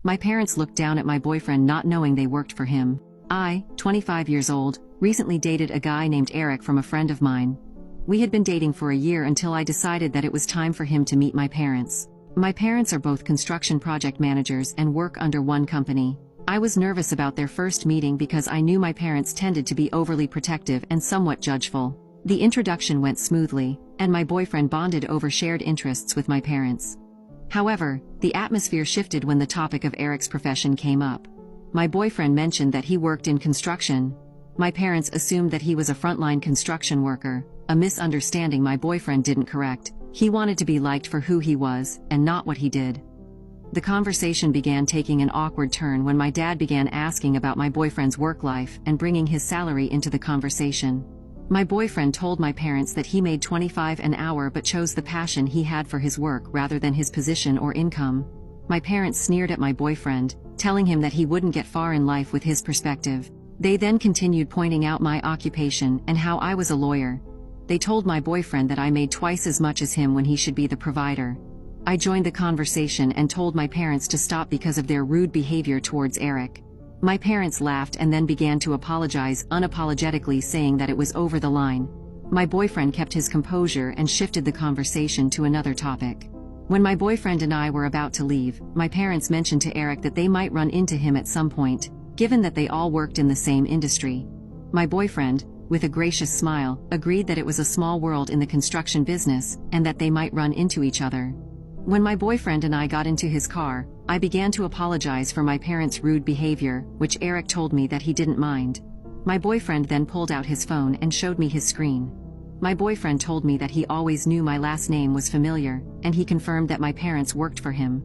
My parents looked down at my boyfriend not knowing they worked for him. I, 25 years old, recently dated a guy named Eric from a friend of mine. We had been dating for a year until I decided that it was time for him to meet my parents. My parents are both construction project managers and work under one company. I was nervous about their first meeting because I knew my parents tended to be overly protective and somewhat judgeful. The introduction went smoothly, and my boyfriend bonded over shared interests with my parents. However, the atmosphere shifted when the topic of Eric's profession came up. My boyfriend mentioned that he worked in construction. My parents assumed that he was a frontline construction worker, a misunderstanding my boyfriend didn't correct. He wanted to be liked for who he was, and not what he did. The conversation began taking an awkward turn when my dad began asking about my boyfriend's work life and bringing his salary into the conversation. My boyfriend told my parents that he made $25 an hour but chose the passion he had for his work rather than his position or income. My parents sneered at my boyfriend, telling him that he wouldn't get far in life with his perspective. They then continued pointing out my occupation and how I was a lawyer. They told my boyfriend that I made twice as much as him when he should be the provider. I joined the conversation and told my parents to stop because of their rude behavior towards Eric. My parents laughed and then began to apologize unapologetically, saying that it was over the line. My boyfriend kept his composure and shifted the conversation to another topic. When my boyfriend and I were about to leave, my parents mentioned to Eric that they might run into him at some point, given that they all worked in the same industry. My boyfriend, with a gracious smile, agreed that it was a small world in the construction business, and that they might run into each other. When my boyfriend and I got into his car, I began to apologize for my parents' rude behavior, which Eric told me that he didn't mind. My boyfriend then pulled out his phone and showed me his screen. My boyfriend told me that he always knew my last name was familiar, and he confirmed that my parents worked for him.